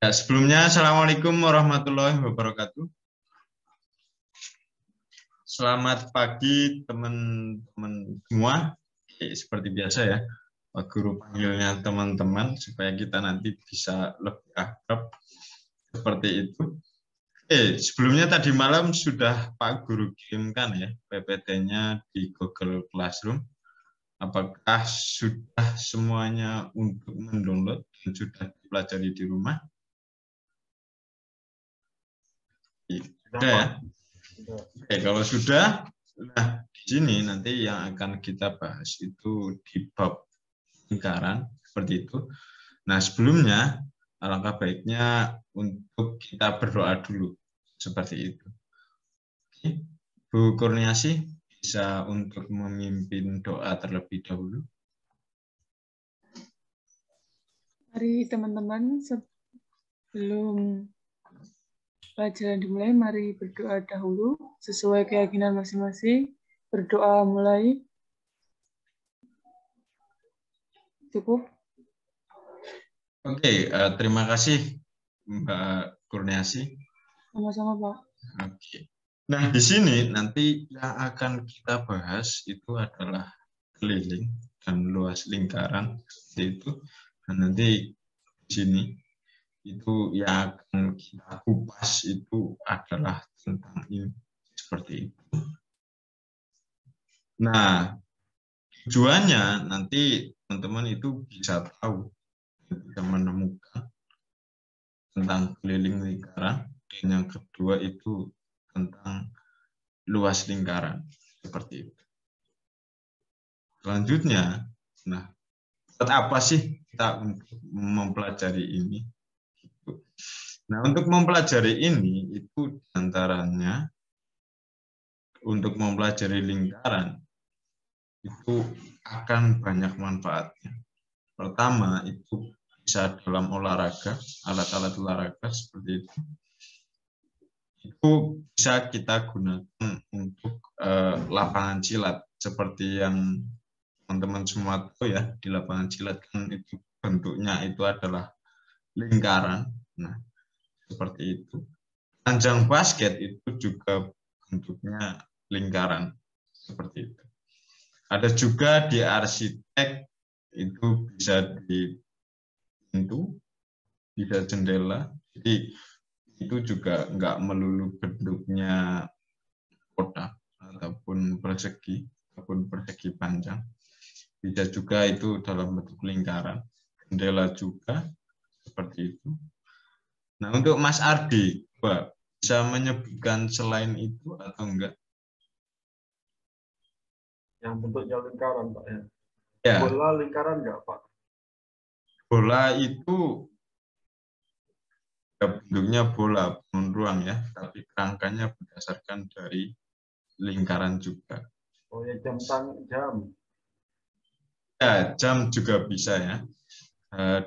Sebelumnya, Assalamualaikum warahmatullahi wabarakatuh. Selamat pagi teman-teman semua. Seperti biasa ya, Pak Guru panggilnya teman-teman supaya kita nanti bisa lebih akrab seperti itu. Sebelumnya tadi malam sudah Pak Guru kirimkan ya PPT-nya di Google Classroom. Apakah sudah semuanya untuk mendownload dan sudah dipelajari di rumah? Sudah ya? Oke, kalau sudah, nah di sini nanti yang akan kita bahas itu di bab lingkaran seperti itu. Nah sebelumnya alangkah baiknya untuk kita berdoa dulu seperti itu. Oke, Bu Kurniasih bisa untuk memimpin doa terlebih dahulu. Mari teman-teman, sebelum pelajaran dimulai, mari berdoa dahulu sesuai keyakinan masing-masing. Berdoa mulai. Cukup. Oke, terima kasih Mbak Kurniasih. Sama-sama, Pak. Oke. Nah, di sini nanti yang akan kita bahas itu adalah keliling dan luas lingkaran seperti itu. Dan nanti di sini itu yang akan kita kupas itu adalah tentang ini seperti itu. Nah, tujuannya nanti teman-teman itu bisa tahu, bisa menemukan tentang keliling lingkaran, dan yang kedua itu tentang luas lingkaran seperti itu. Selanjutnya, nah, buat apa sih kita untuk mempelajari ini? Nah, untuk mempelajari ini itu antaranya untuk mempelajari lingkaran itu akan banyak manfaatnya. Pertama itu bisa dalam olahraga, alat-alat olahraga seperti itu. Itu bisa kita gunakan untuk lapangan silat seperti yang teman-teman semua tahu ya, di lapangan silat kan itu bentuknya itu adalah lingkaran. Nah, seperti itu. Panjang basket itu juga bentuknya lingkaran seperti itu. Ada juga di arsitek itu bisa di pintu, bisa jendela. Jadi itu juga nggak melulu bentuknya kotak ataupun persegi panjang. Bisa juga itu dalam bentuk lingkaran. Jendela juga seperti itu. Nah, untuk Mas Ardi, Pak, bisa menyebutkan selain itu atau enggak? Yang bentuknya lingkaran, Pak ya. Ya. Bola lingkaran enggak, Pak? Bola itu ya, bentuknya bola penuh ruang ya, tapi kerangkanya berdasarkan dari lingkaran juga. Oh ya, jam. Ya, jam juga bisa ya.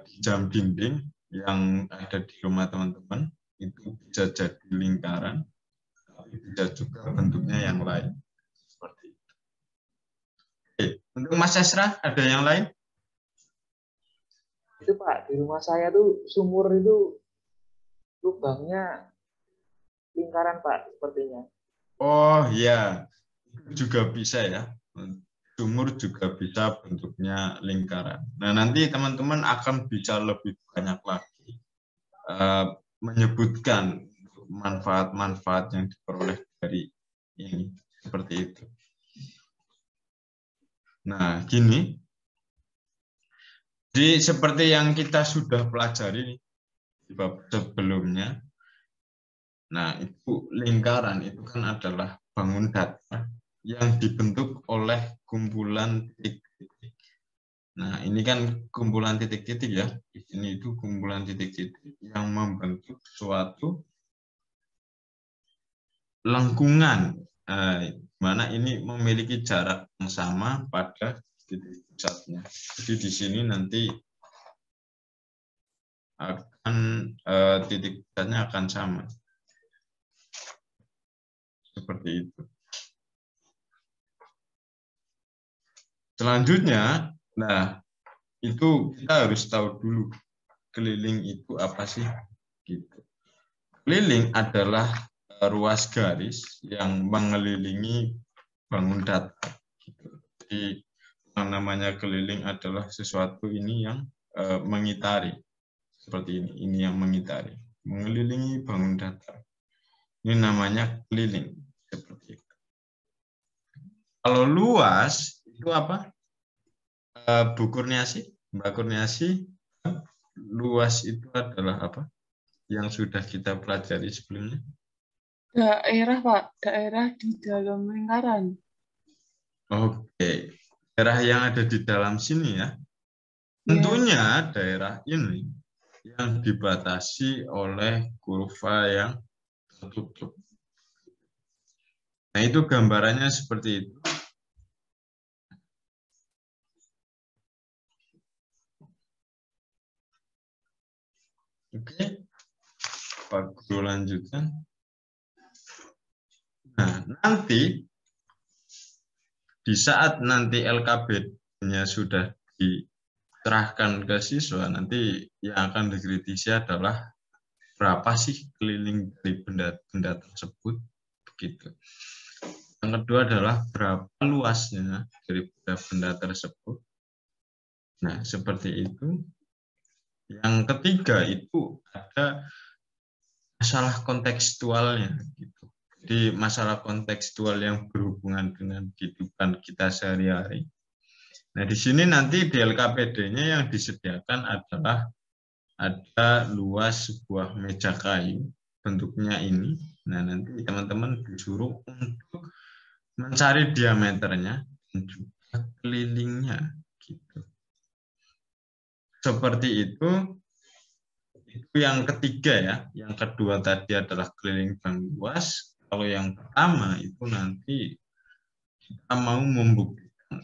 Di jam dinding yang ada di rumah teman-teman itu bisa jadi lingkaran, tapi bisa juga bentuknya yang lain. Seperti itu. Oke, untuk Mas Esra ada yang lain? Itu Pak, di rumah saya tuh sumur itu lubangnya lingkaran Pak sepertinya. Oh ya, itu juga bisa ya. Sumur juga bisa bentuknya lingkaran. Nah, nanti teman-teman akan bisa lebih banyak lagi menyebutkan manfaat-manfaat yang diperoleh dari ini. Seperti itu. Nah, gini. Jadi seperti yang kita sudah pelajari di bab sebelumnya. Nah, itu lingkaran itu kan adalah bangun datar yang dibentuk oleh kumpulan titik-titik. Nah, ini kan kumpulan titik-titik ya. Di sini itu kumpulan titik-titik yang membentuk suatu lengkungan. Mana ini memiliki jarak yang sama pada titik pusatnya. Jadi di sini nanti akan titik pusatnya akan sama. Seperti itu. Selanjutnya, nah itu kita harus tahu dulu keliling itu apa sih? Gitu. Keliling adalah ruas garis yang mengelilingi bangun datar. Gitu. Jadi yang namanya keliling adalah sesuatu ini yang mengitari. Seperti ini. Ini yang mengitari. Mengelilingi bangun datar. Ini namanya keliling. Seperti itu. Kalau luas, itu apa? Bu Kurniasi, Mbak Kurniasi, luas itu adalah apa? Yang sudah kita pelajari sebelumnya. Daerah, Pak. Daerah di dalam lingkaran. Oke. Daerah yang ada di dalam sini ya. Tentunya daerah ini yang dibatasi oleh kurva yang tertutup. Nah, itu gambarannya seperti itu. Oke. Pak Guru lanjutkan. Nah, nanti di saat nanti LKPD-nya sudah diserahkan ke siswa, nanti yang akan dikritisi adalah berapa sih keliling dari benda-benda tersebut, begitu. Yang kedua adalah berapa luasnya dari benda-benda tersebut. Nah, seperti itu. Yang ketiga itu ada masalah kontekstualnya, gitu. Jadi masalah kontekstual yang berhubungan dengan kehidupan kita sehari-hari. Nah, di sini nanti di LKPD-nya yang disediakan adalah ada luas sebuah meja kayu, bentuknya ini. Nah, nanti teman-teman disuruh untuk mencari diameternya dan juga kelilingnya. Gitu. Seperti itu. Itu yang ketiga ya. Yang kedua tadi adalah keliling bank luas. Kalau yang pertama itu nanti kita mau membuktikan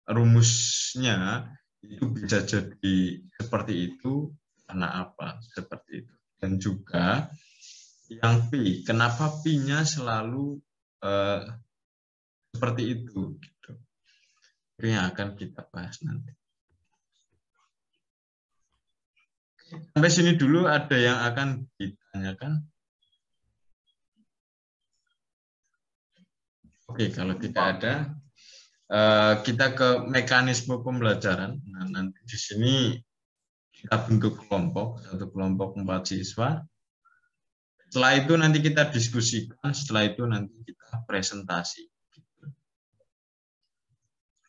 rumusnya itu bisa jadi seperti itu karena apa? Seperti itu. Dan juga yang Pi, kenapa Pi-nya selalu seperti itu? Gitu. Itu yang akan kita bahas nanti. Sampai sini dulu ada yang akan ditanyakan? Oke, kalau tidak ada, kita ke mekanisme pembelajaran. Nah, nanti di sini kita bentuk kelompok, satu kelompok 4 siswa. Setelah itu nanti kita diskusikan, setelah itu nanti kita presentasi.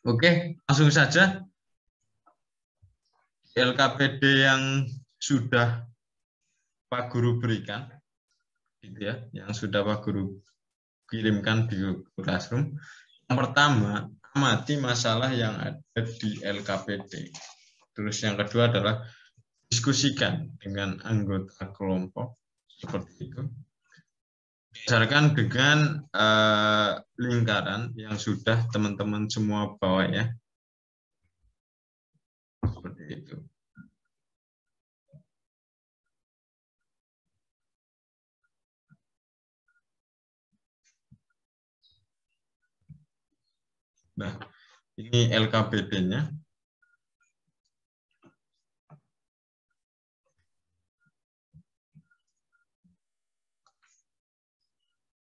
Oke, langsung saja. LKPD yang sudah Pak Guru berikan, gitu ya, yang sudah Pak Guru kirimkan di Google Classroom. Yang pertama, amati masalah yang ada di LKPD. Terus yang kedua adalah diskusikan dengan anggota kelompok seperti itu. Berdasarkan dengan lingkaran yang sudah teman-teman semua bawa ya. Seperti itu. Nah, ini LKPD-nya.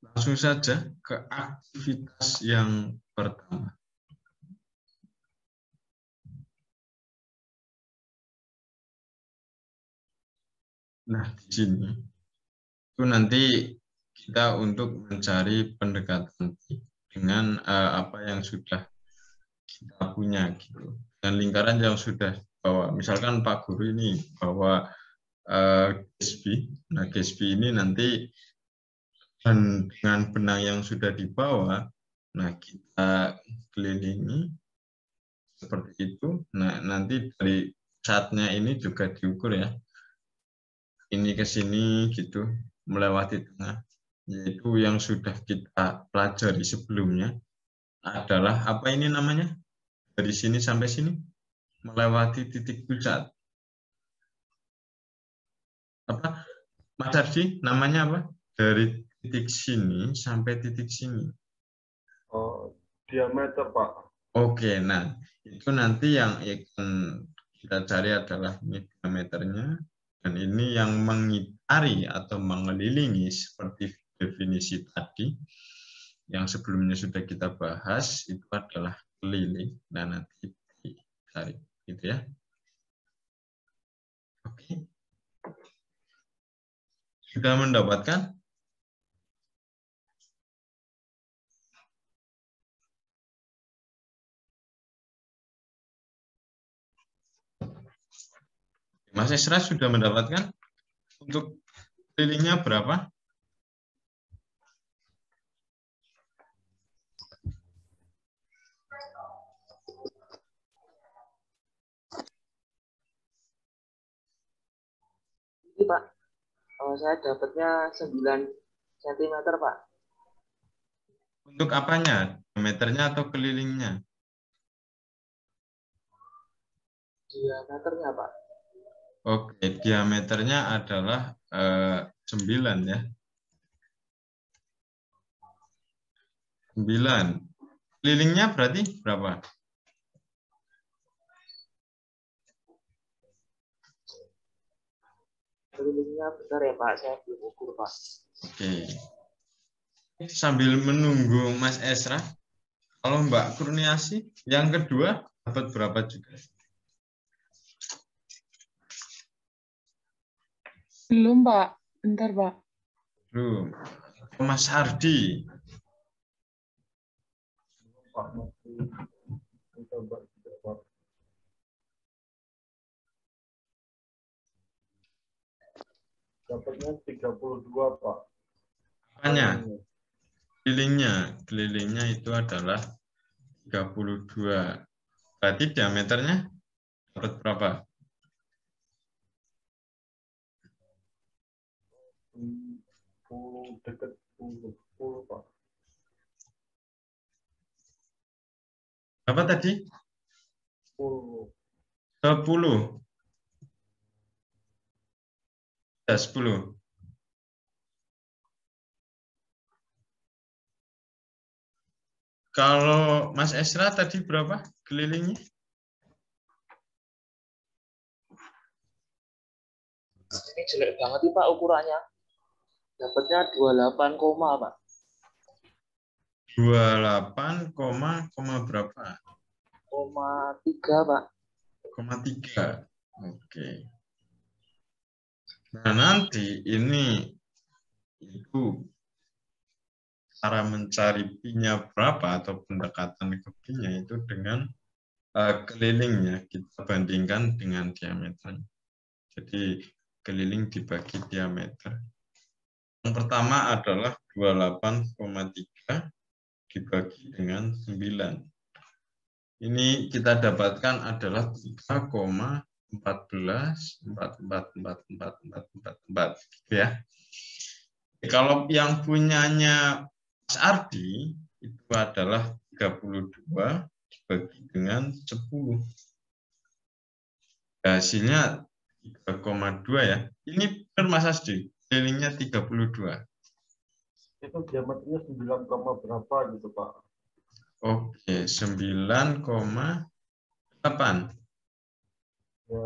Langsung saja ke aktivitas yang pertama. Nah, di sini itu nanti kita untuk mencari pendekatan dengan apa yang sudah kita punya gitu. Dan lingkaran yang sudah bawa. Misalkan Pak Guru ini bawa GESB. Nah, GESB ini nanti dan dengan benang yang sudah dibawa, nah kita kelilingi seperti itu. Nah, nanti dari pusatnya ini juga diukur ya. Ini ke sini gitu, melewati tengah. Yaitu yang sudah kita pelajari sebelumnya adalah apa ini namanya? Dari sini sampai sini melewati titik pusat. Apa? Mas Arji, namanya apa? Dari titik sini sampai titik sini. Oh, diameter, Pak. Oke, nah itu nanti yang kita cari adalah ini diameternya. Dan ini yang mengitari atau mengelilingi seperti definisi tadi yang sebelumnya sudah kita bahas itu adalah keliling. Nah, nanti dicari gitu ya. Oke. Sudah mendapatkan? Mas Esra sudah mendapatkan? Untuk kelilingnya berapa? Ini Pak, saya dapatnya 9 cm Pak. Untuk apanya? Diameternya atau kelilingnya? Diameternya Pak. Oke, diameternya adalah 9 ya. 9. Kelilingnya berarti berapa? Kelilingnya besar ya Pak, saya belum ukur Pak. Oke. Sambil menunggu Mas Esra, kalau Mbak Kurniasi, yang kedua dapat berapa juga? Belum, Pak. Bentar, Pak. Belum. Mas Hardi, Pak masih mencoba juga Pak. Dapatnya 32 Pak. apanya? Kelilingnya itu adalah 32. Berarti diameternya dapat berapa? 10 dekat 10 Pak. Berapa tadi? 10. 10. 10. Kalau Mas Esra tadi berapa kelilingnya? Ini jelek banget nih Pak ukurannya. Dapatnya 28, Pak. 28, berapa? 0,3 Pak. 0,3. Oke. Nah, nanti ini itu cara mencari pi-nya berapa atau pendekatan ke pi-nya itu dengan kelilingnya kita bandingkan dengan diameter. Jadi keliling dibagi diameter. Yang pertama adalah 28,3 dibagi dengan 9. Ini kita dapatkan adalah 3,14444444 gitu ya. Kalau yang punyanya Mas Ardi itu adalah 32 dibagi dengan 10. Hasilnya 3,2 ya. Ini benar Mas Ardi, kelilingnya 32. Itu diameternya 9, berapa gitu Pak. Oke, 9,8. Ya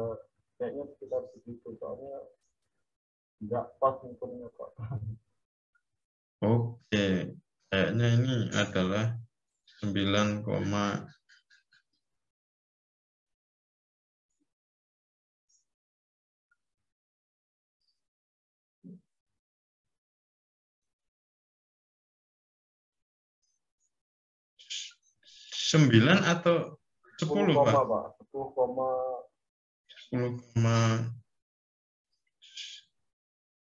kayaknya sekitar segitu soalnya nggak pas ukurnya Pak. Oke, kayaknya ini adalah 9, 9 atau 10 Pak? Pak. 10,1,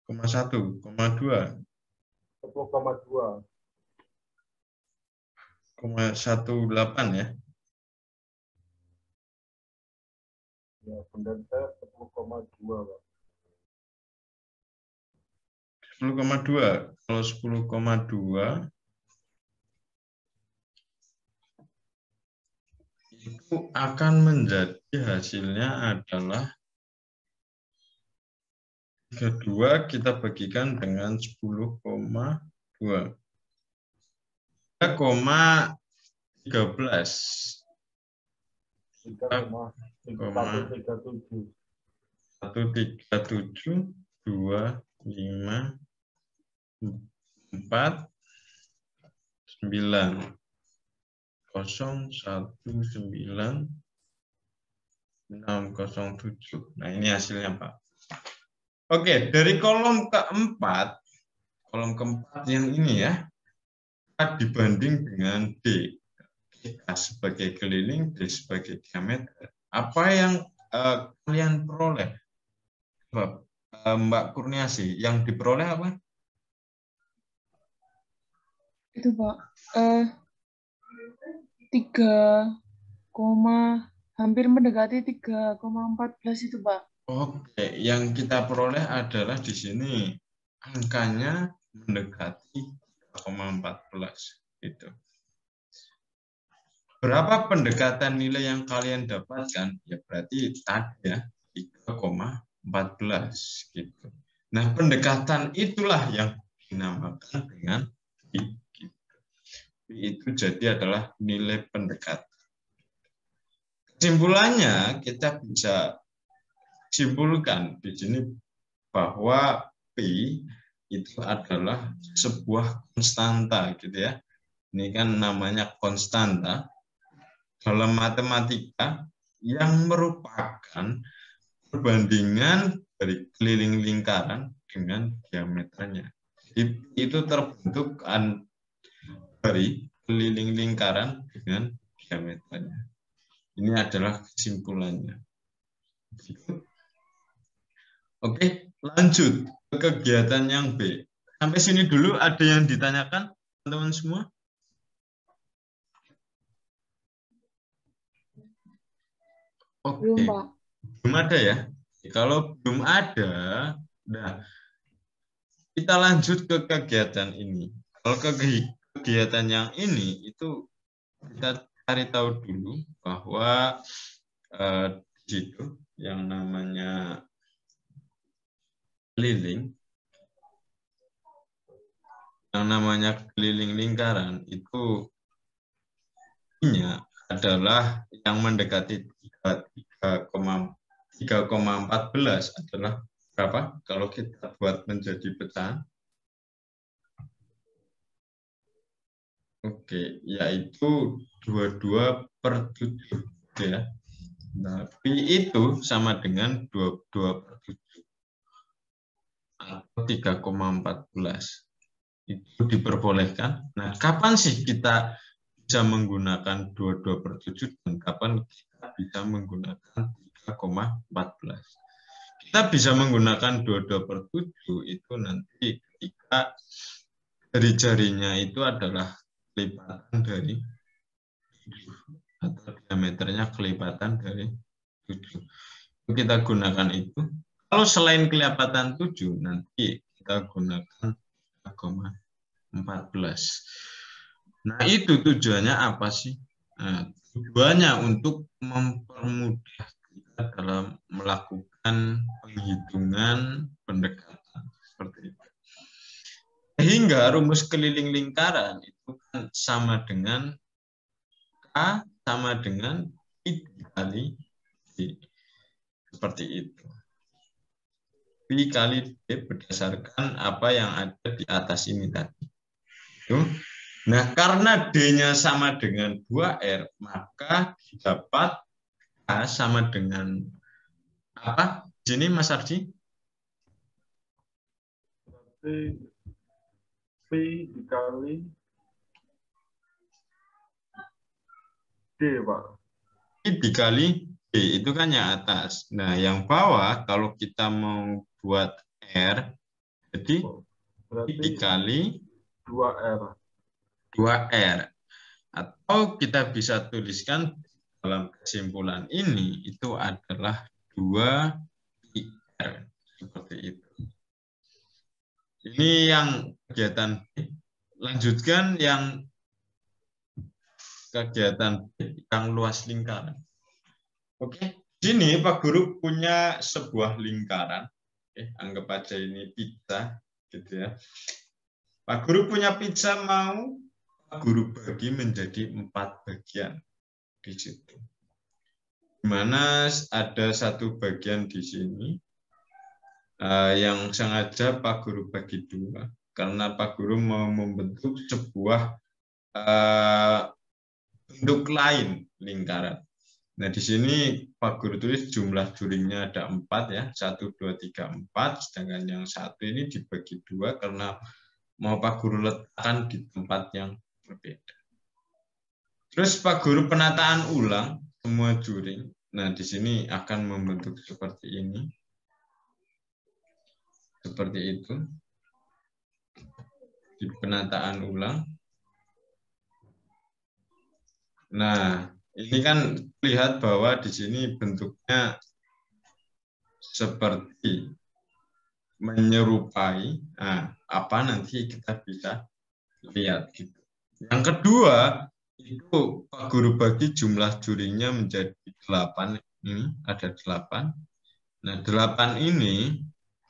2, 10,2. 0,18 ya. Ya, benar saya 10,2 Pak. 10,2. Kalau 10,2 itu akan menjadi hasilnya adalah 32 kita bagikan dengan 10,2. 3,13. 3,137. 137, 2, 5, 4, 9, 0, 1, 9, 607. Nah, ini hasilnya, Pak. Oke, dari kolom keempat yang ini ya, dibanding dengan D. A sebagai keliling, D sebagai diameter. Apa yang kalian peroleh? Mbak Kurniasi, yang diperoleh apa? Itu Pak, 3, hampir mendekati 3,14 itu Pak. Oke, yang kita peroleh adalah di sini angkanya mendekati 3,14 gitu. Berapa pendekatan nilai yang kalian dapatkan? Ya berarti tadi ya 3,14 gitu. Nah, pendekatan itulah yang dinamakan dengan P. Itu jadi adalah nilai pendekatan. Kesimpulannya kita bisa simpulkan di sini bahwa P itu adalah sebuah konstanta gitu ya. Ini kan namanya konstanta dalam matematika yang merupakan perbandingan dari keliling lingkaran dengan diameternya. Itu terbentuk dari keliling lingkaran dengan diameternya. Ini adalah kesimpulannya. Oke, lanjut ke kegiatan yang B. Sampai sini dulu ada yang ditanyakan, teman-teman semua? Oke, Belum Pak. belum ada ya. Kalau belum ada, nah kita lanjut ke kegiatan ini. Kalau kegiatan yang ini itu kita cari tahu dulu bahwa di situ yang namanya keliling, lingkaran itu adalah yang mendekati 3,14 adalah berapa? Kalau kita buat menjadi pecahan. Oke, yaitu 22/7 ya. Nah, P itu sama dengan 22/7 atau 3,14. Itu diperbolehkan. Nah, kapan sih kita bisa menggunakan 22/7 dan kapan kita bisa menggunakan 3,14? Kita bisa menggunakan 22/7 itu nanti ketika dari jarinya itu adalah kelipatan dari 7 atau diameternya kelipatan dari 7. Kita gunakan itu. Kalau selain kelipatan 7 nanti kita gunakan 3,14. Nah, itu tujuannya apa sih? Nah, tujuannya untuk mempermudah kita dalam melakukan penghitungan pendekatan seperti itu. Sehingga rumus keliling lingkaran itu kan sama dengan K sama dengan I dikali D. Seperti itu. P kali D berdasarkan apa yang ada di atas ini tadi. Nah, karena D-nya sama dengan 2R, maka dapat K sama dengan apa? Di sini Mas Ardi? P dikali D, Pak. P dikali D, itu kan yang atas. Nah, yang bawah, kalau kita mau buat R, jadi P dikali 2R. 2R. Atau kita bisa tuliskan dalam kesimpulan ini, itu adalah 2IR. Seperti itu. Ini yang kegiatan B. Lanjutkan yang kegiatan B yang luas lingkaran. Oke, sini Pak Guru punya sebuah lingkaran. Oke, anggap aja ini pizza, gitu ya. Pak Guru punya pizza, mau Pak Guru bagi menjadi 4 bagian di situ. Di mana ada satu bagian di sini, yang sengaja Pak Guru bagi dua karena Pak Guru mau membentuk sebuah bentuk lain lingkaran. Nah, di sini Pak Guru tulis jumlah juringnya ada 4 ya, 1, 2, 3, 4, sedangkan yang satu ini dibagi 2 karena mau Pak Guru letakkan di tempat yang berbeda. Terus Pak Guru penataan ulang semua juring. Nah, di sini akan membentuk seperti ini. Seperti itu. Di penataan ulang. Nah, ini kan lihat bahwa di sini bentuknya seperti menyerupai. Nah, apa nanti kita bisa lihat gitu. Yang kedua, itu Pak Guru bagi jumlah juringnya menjadi 8. Ini ada 8. Nah, 8 ini,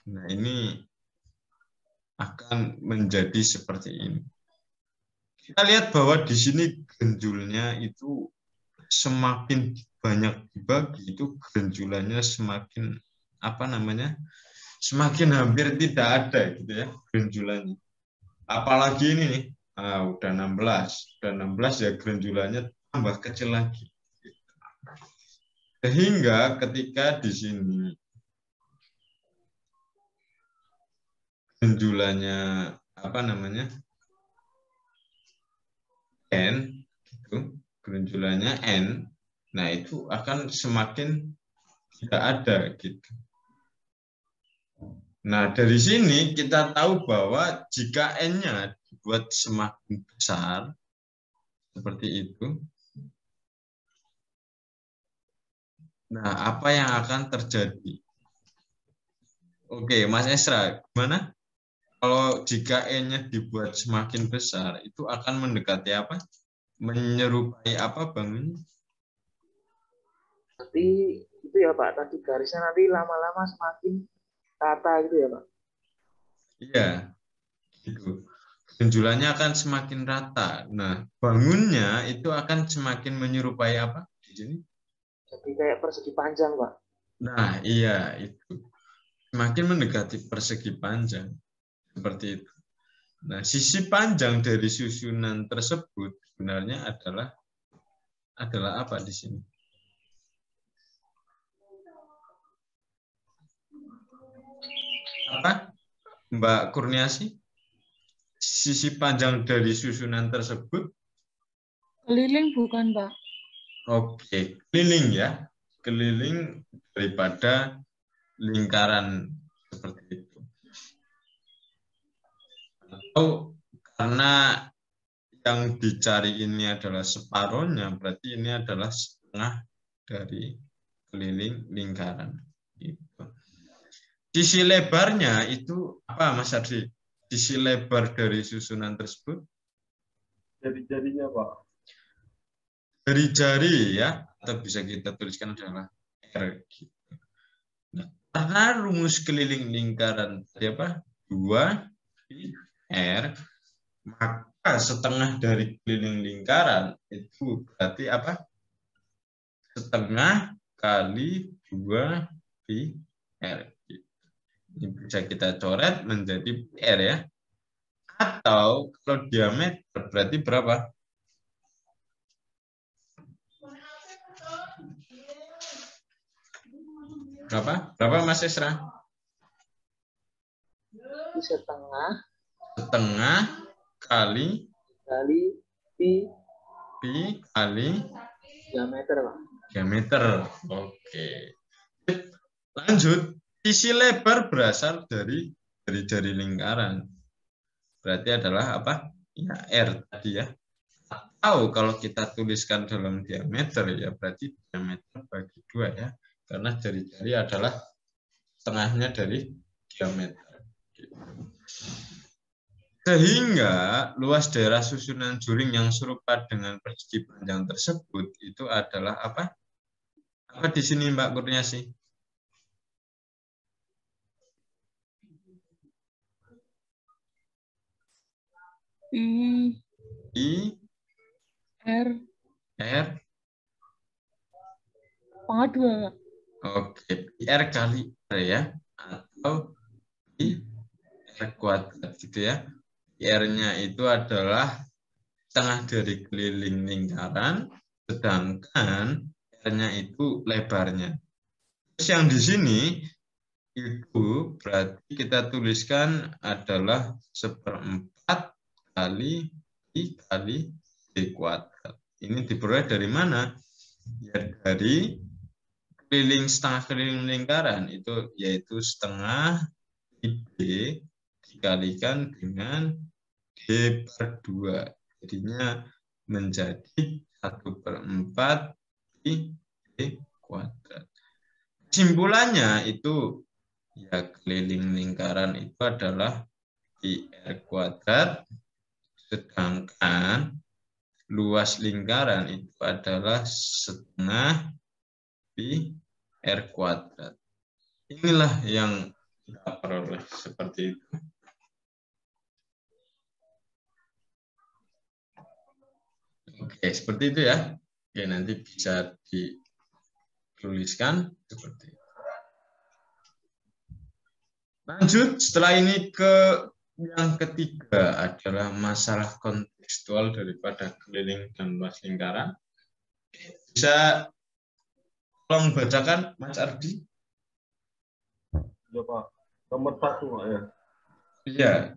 nah ini akan menjadi seperti ini. Kita lihat bahwa di sini genjulnya itu semakin banyak dibagi, itu genjulannya semakin apa namanya? Semakin hampir tidak ada gitu ya genjulannya. Apalagi ini nih, udah 16 ya genjulannya tambah kecil lagi. Sehingga ketika di sini genjulannya apa namanya? N gitu, genjulannya N, nah itu akan semakin tidak ada gitu. Nah, dari sini kita tahu bahwa jika N-nya dibuat semakin besar seperti itu, nah apa yang akan terjadi? Oke, Mas Esra, gimana? Kalau jika N-nya dibuat semakin besar, itu akan mendekati apa? Menyerupai apa, Bang? Nanti itu ya Pak, tadi garisnya nanti lama-lama semakin rata gitu ya Pak. Iya, gitu. Benjulannya akan semakin rata. Nah, bangunnya itu akan semakin menyerupai apa di sini? Jadi kayak persegi panjang Pak. Nah, iya itu. Semakin mendekati persegi panjang. Seperti itu. Nah, sisi panjang dari susunan tersebut sebenarnya adalah apa di sini? Apa, Mbak Kurniasi? Sisi panjang dari susunan tersebut? Keliling bukan, Pak? Oke, keliling ya. Keliling daripada lingkaran seperti itu. Atau karena yang dicari ini adalah separuhnya, berarti ini adalah setengah dari keliling lingkaran. Gitu. Sisi lebarnya itu apa, Mas Ardi? Sisi lebar dari susunan tersebut? Jari-jarinya, Pak. Dari jari ya, atau bisa kita tuliskan adalah R. Gitu. Nah, karena rumus keliling lingkaran tadi apa? 2 R, maka setengah dari keliling lingkaran itu berarti apa? Setengah kali 2 pi R. Ini bisa kita coret menjadi R ya. Atau kalau diameter berarti berapa? Berapa Mas Esra? Setengah kali pi kali diameter Pak. Diameter. Oke. Lanjut. Sisi lebar berasal dari jari lingkaran. Berarti adalah apa? Ya, R tadi ya. Atau kalau kita tuliskan dalam diameter ya berarti diameter bagi 2 ya. Karena jari-jari adalah setengahnya dari diameter. Sehingga luas daerah susunan juring yang serupa dengan persegi panjang tersebut itu adalah apa? Apa di sini Mbak Kurniasi? I R pangkat 2. Oke, R kali R ya, atau pi R kuadrat gitu ya. R-nya itu adalah setengah dari keliling lingkaran, sedangkan R-nya itu lebarnya. Terus yang di sini itu berarti kita tuliskan adalah 1/4 kali pi kali D kuadrat. Ini diperoleh dari mana? Ya dari setengah keliling lingkaran itu yaitu setengah D dikalikan dengan D/2. Jadinya menjadi 1/4 pi D kuadrat. Kesimpulannya itu ya keliling lingkaran itu adalah pi R kuadrat, sedangkan luas lingkaran itu adalah setengah pi R kuadrat. Inilah yang kita peroleh seperti itu. Oke, seperti itu ya. Oke, nanti bisa dituliskan seperti itu. Lanjut, setelah ini ke yang ketiga adalah masalah kontekstual daripada keliling dan luas lingkaran. Bisa tolong bacakan, Mas Ardi? Ya Pak, nomor 1 Pak ya. Iya.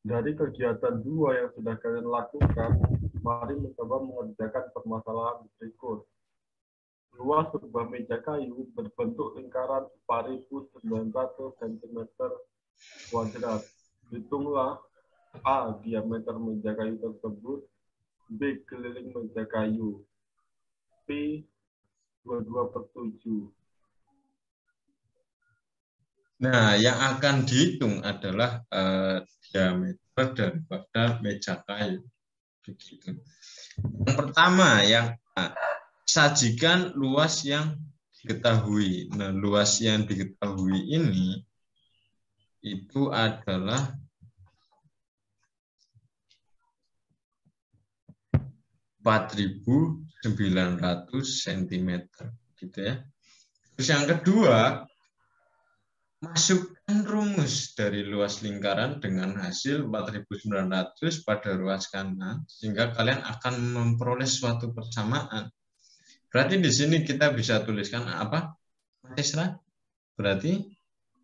Dari kegiatan 2 yang sudah kalian lakukan, mari mencoba mengerjakan permasalahan berikut. Luas sebuah meja kayu berbentuk lingkaran 4.900 cm kuadrat. Hitunglah A. Diameter meja kayu tersebut, B. Keliling meja kayu, P. 22/7. Nah, yang akan dihitung adalah diameter daripada meja kayu. Begitu. Yang pertama, yang sajikan luas yang diketahui. Nah, luas yang diketahui ini itu adalah 4.900 cm, gitu ya. Terus yang kedua, masukkan rumus dari luas lingkaran dengan hasil 4.900 pada ruas kanan, sehingga kalian akan memperoleh suatu persamaan. Berarti di sini kita bisa tuliskan apa, Mas Isra? Berarti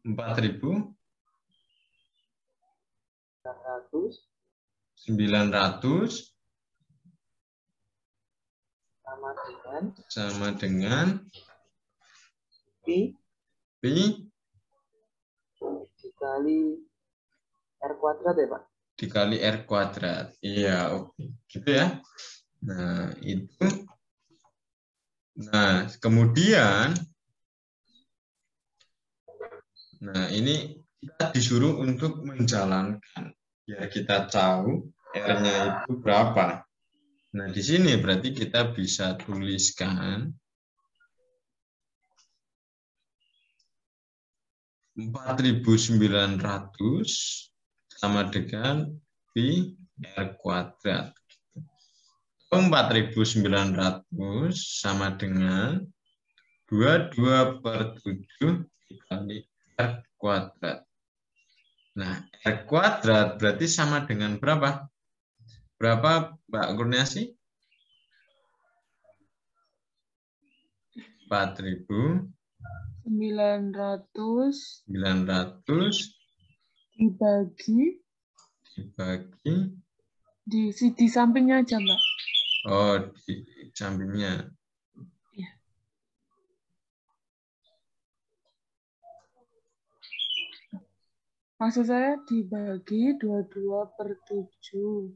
4.900 sama dengan Pi pi dikali R kuadrat ya Pak? dikali R kuadrat. Iya, oke. Gitu ya. Nah, itu. Nah, kemudian ini kita disuruh untuk menjalankan. Ya, kita tahu R-nya itu berapa. Nah, di sini berarti kita bisa tuliskan 4.900 sama dengan pi R kuadrat. 4.900 sama dengan 22/7 dikali R kuadrat. Nah, R kuadrat berarti sama dengan berapa? Berapa, Mbak Kurniasi? 4.900 dibagi di sampingnya aja, Mbak. Oh, di sampingnya. Iya. Maksud saya dibagi 22/7.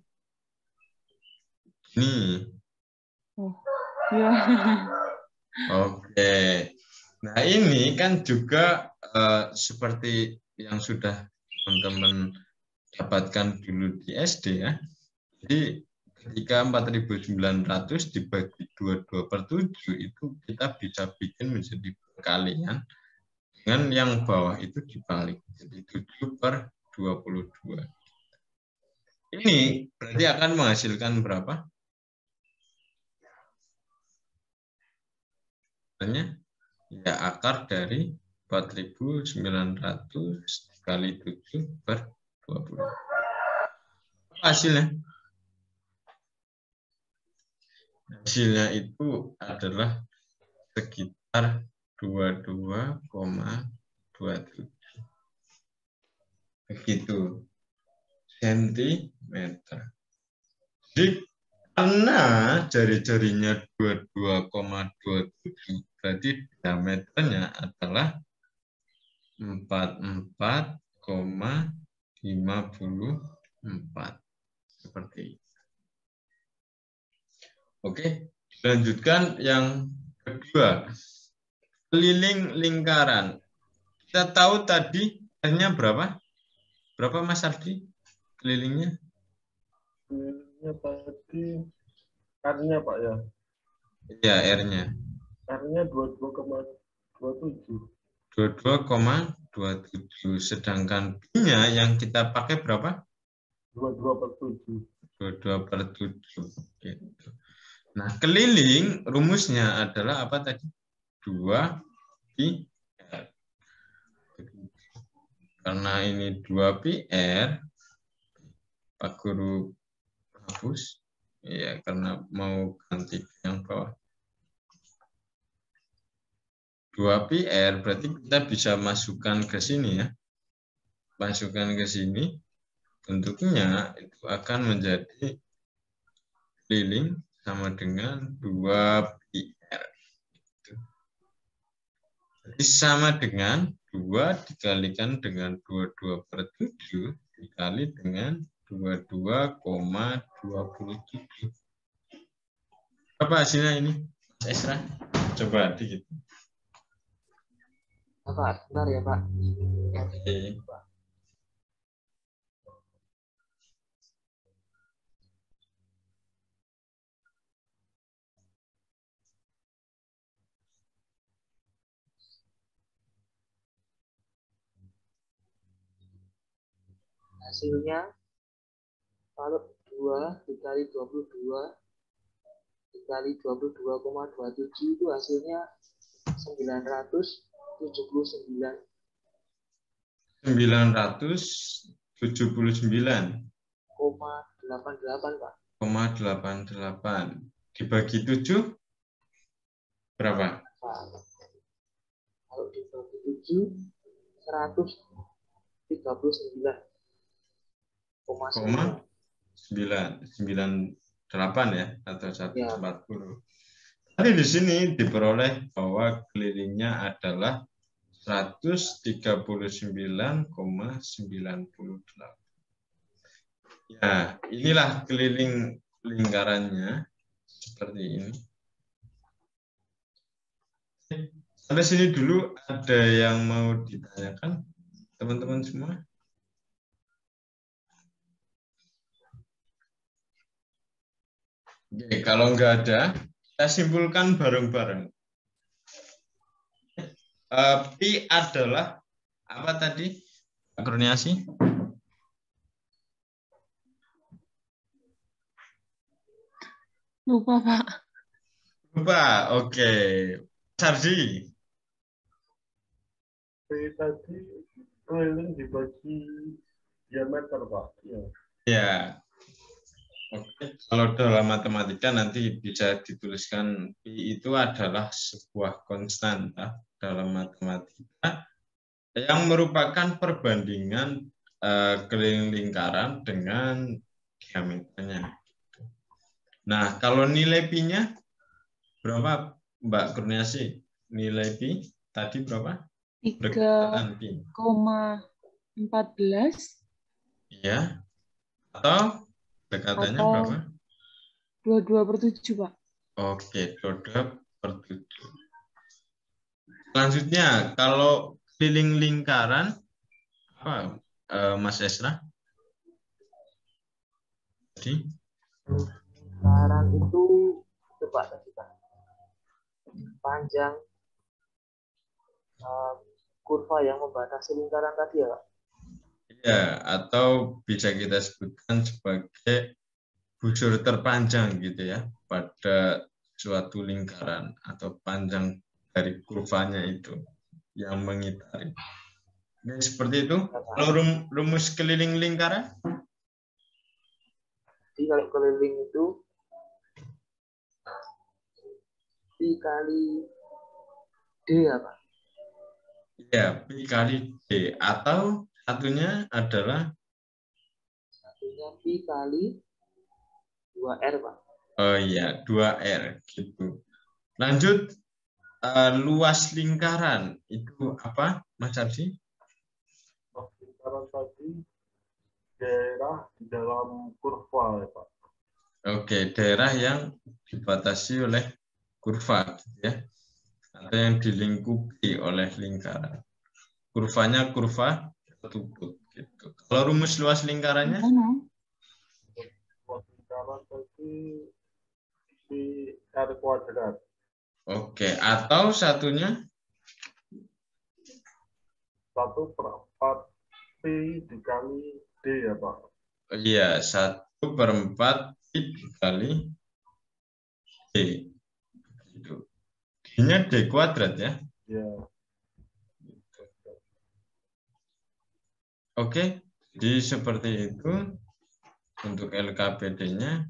Ini. Oh, ya. Oke. Nah, ini kan juga seperti yang sudah teman-teman dapatkan dulu di SD ya. Jadi ketika 4.900 dibagi 22/7 itu kita bisa bikin menjadi perkalian dengan yang bawah itu dibalik. Jadi 7/22. Ini berarti akan menghasilkan berapa? Ya, akar dari 4.900 dikali 7/20. Hasilnya? Hasilnya itu adalah sekitar 22,27. Begitu sentimeter. Jadi karena jari-jarinya 22,27, berarti diameternya adalah 44,54. Seperti itu. Oke, lanjutkan yang kedua. Keliling lingkaran. Kita tahu tadi R-nya berapa? Berapa Mas Ardi? Kelilingnya? Kelilingnya tadi R-nya Pak ya. Iya, R-nya. R-nya 22,27. 22,27. Sedangkan B-nya yang kita pakai berapa? 22/7. 22/7. Gitu. Nah, keliling rumusnya adalah apa tadi? 2πr. Karena ini 2πr, Pak Guru hapus. Ya, karena mau ganti yang bawah. 2πr berarti kita bisa masukkan ke sini ya. Masukkan ke sini. Bentuknya itu akan menjadi keliling sama dengan 2πr. Jadi sama dengan 2 dikalikan dengan 22/7 dikali dengan 22,27. Apa hasilnya ini, Mas Esra? Coba dikit. Pak, bentar ya Pak. Oke. Hasilnya kalau 2 dikali 22 dikali 22,27 itu hasilnya 979. 979,88 Pak. 88 dibagi 7 berapa? Pak, kalau dibagi 7 139,9 ya atau 140. Tadi di sini diperoleh bahwa kelilingnya adalah 139,98. Ya, inilah keliling lingkarannya seperti ini. Sampai sini dulu, ada yang mau ditanyakan teman-teman semua? Oke, kalau nggak ada, kita simpulkan bareng-bareng. Pi adalah apa tadi? Akroniasi? Lupa, Pak. Lupa, oke. Sarji. Tadi keliling dibagi diameter Pak. Ya. Ya. Oke, kalau dalam matematika nanti bisa dituliskan Pi itu adalah sebuah konstanta dalam matematika yang merupakan perbandingan keliling lingkaran dengan diameternya. Nah, kalau nilai Pi-nya berapa, Mbak Kurniasi? Nilai Pi tadi berapa? 3,14. Iya. Atau dekatannya berapa? 22/7, Pak. Oke, 22/7. Selanjutnya, kalau keliling lingkaran, apa Mas Esra? Jadi? Lingkaran itu coba tadi Pak. Panjang kurva yang membatasi lingkaran tadi ya Pak? Ya, atau bisa kita sebutkan sebagai busur terpanjang gitu ya pada suatu lingkaran atau panjang dari kurvanya itu. yang mengitari. Oke, seperti itu. Kalau rumus keliling lingkaran? Jadi kalau keliling itu Pi kali D apa? Ya, Pi kali D. Atau satunya adalah Satunya Pi kali 2R, Pak. oh iya, 2R gitu. Lanjut, luas lingkaran itu apa, Mas Ardi? Lingkaran tadi daerah di dalam kurva ya Pak. Oke, daerah yang dibatasi oleh kurva, gitu ya, atau yang dilingkupi oleh lingkaran. Kurvanya kurva tertutup. Gitu. Kalau rumus luas lingkarannya? Luas lingkaran tadi di R kuadrat. Oke, atau satunya? 1/4 Pi dikali D ya Pak. Iya, 1/4 Pi dikali D. Gitu. D-nya D kuadrat ya. Ya. Oke, jadi seperti itu untuk LKPD-nya.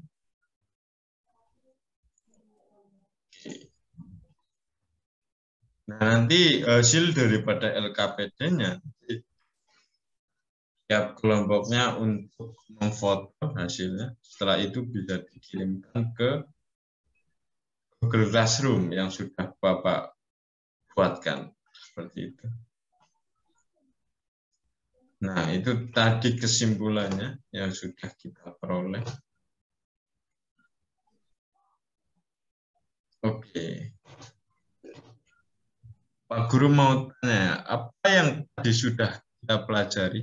Nah, nanti hasil daripada LKPD-nya, tiap kelompoknya untuk memfoto hasilnya, setelah itu bisa dikirimkan ke Google Classroom yang sudah Bapak buatkan. Seperti itu. Nah, itu tadi kesimpulannya yang sudah kita peroleh. Oke. Pak Guru mau tanya, apa yang tadi sudah kita pelajari?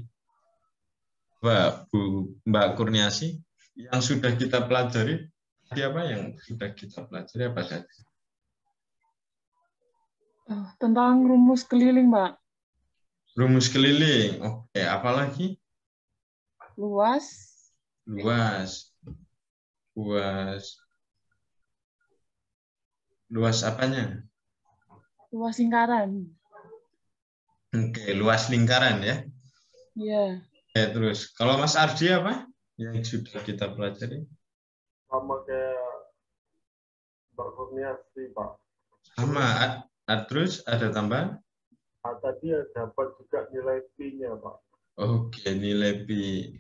Mbak Kurniasi, yang sudah kita pelajari, tadi apa yang sudah kita pelajari apa saja? Tentang rumus keliling, Pak. Rumus keliling, oke. Apalagi? Luas. Luas. Luas apanya? Luas lingkaran. Oke, luas lingkaran ya. Iya. Terus, kalau Mas Ardi apa yang sudah kita pelajari? Sama kayak Mbak Kurniasi Pak. Sama. Terus ada tambahan? Tadi dapat juga nilai Pi-nya Pak. Oke, nilai Pi.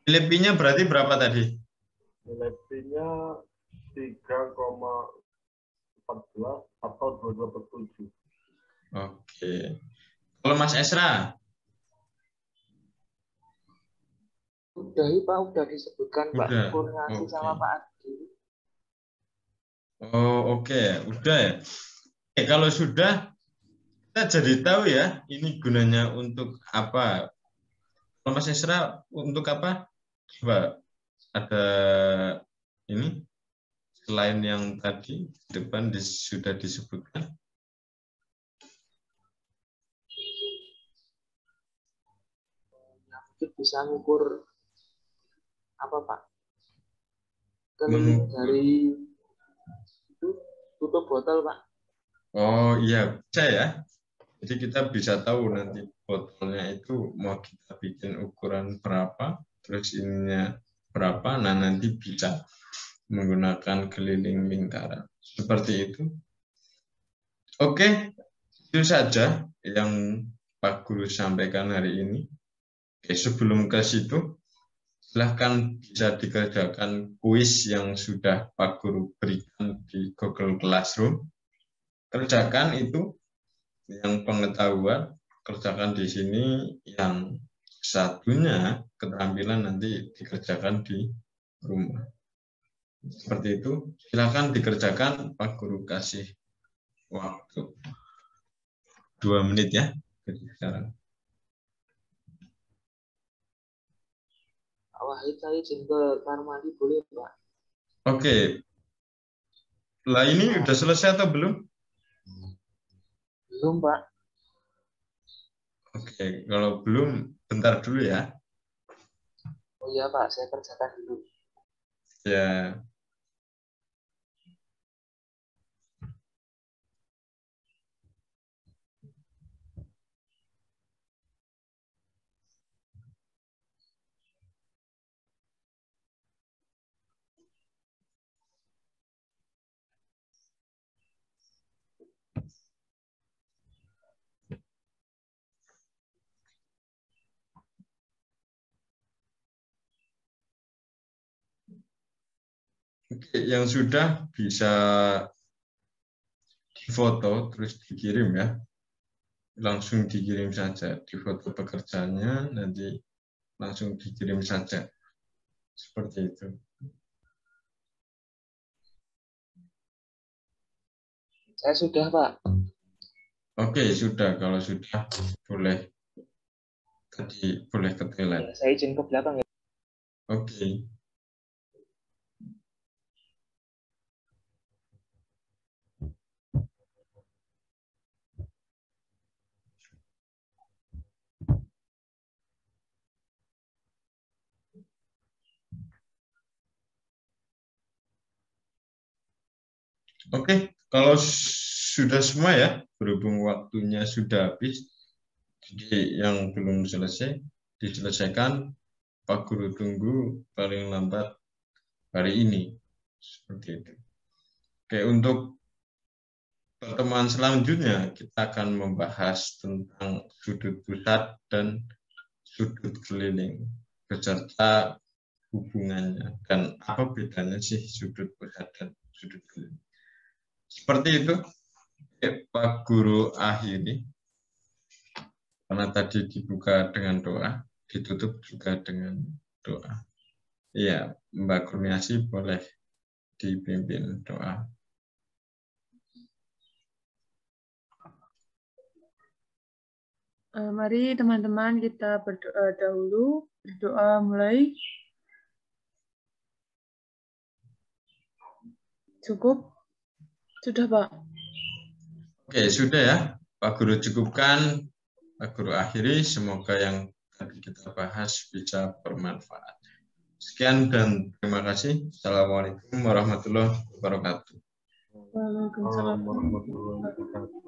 Nilai Pi-nya berarti berapa tadi? Nilai Pi-nya 3,14 atau 2,7. Oke. Kalau Mas Esra? Udah, Pak, udah disebutkan Pak Kurniasi sama Pak Adi. Oh, oke. Udah ya. Kalau sudah, kita jadi tahu ya, ini gunanya untuk apa. Kalau Mas Esra, untuk apa? Coba, ada ini, selain yang tadi, depan sudah disebutkan. Mungkin bisa mengukur apa Pak? Keliling dari itu tutup botol Pak. Oh iya, bisa ya. Jadi kita bisa tahu nanti botolnya itu mau kita bikin ukuran berapa, terus ininya berapa, nah nanti bisa menggunakan keliling lingkaran. Seperti itu. Oke, itu saja yang Pak Guru sampaikan hari ini. Oke, sebelum ke situ, silahkan bisa dikerjakan kuis yang sudah Pak Guru berikan di Google Classroom. Kerjakan itu yang pengetahuan, kerjakan di sini, yang satunya keterampilan nanti dikerjakan di rumah. Seperti itu, silakan dikerjakan, Pak Guru kasih waktu 2 menit ya. Jadi sekarang. Wahid, saya izin ke kamar mandi boleh Pak? Oke. Lah ini udah selesai atau belum? Belum Pak. Oke, kalau belum bentar dulu ya. Oh iya Pak, saya kerjakan dulu. Ya. Oke, yang sudah bisa difoto terus dikirim ya. Langsung dikirim saja, difoto pekerjaannya, nanti langsung dikirim saja. Seperti itu. Saya sudah, Pak. Oke, sudah. Kalau sudah, boleh. Tadi boleh ke toilet. Ya, saya izin ke belakang ya. Oke. Oke, kalau sudah semua ya, berhubung waktunya sudah habis, jadi yang belum selesai, diselesaikan, Pak Guru tunggu paling lambat hari ini. Seperti itu. Oke, untuk pertemuan selanjutnya, kita akan membahas tentang sudut pusat dan sudut keliling, beserta hubungannya, dan apa bedanya sih sudut pusat dan sudut keliling. Seperti itu, Pak Guru akhiri, karena tadi dibuka dengan doa, ditutup juga dengan doa. Iya, Mbak Kurniasi boleh dipimpin doa. Mari teman-teman kita berdoa dahulu. Berdoa mulai. Cukup? Sudah, Pak? Oke, sudah ya. Pak Guru cukupkan, Pak Guru akhiri. Semoga yang tadi kita bahas bisa bermanfaat. Sekian dan terima kasih. Assalamualaikum warahmatullahi wabarakatuh. Waalaikumsalam. Warahmatullahi wabarakatuh.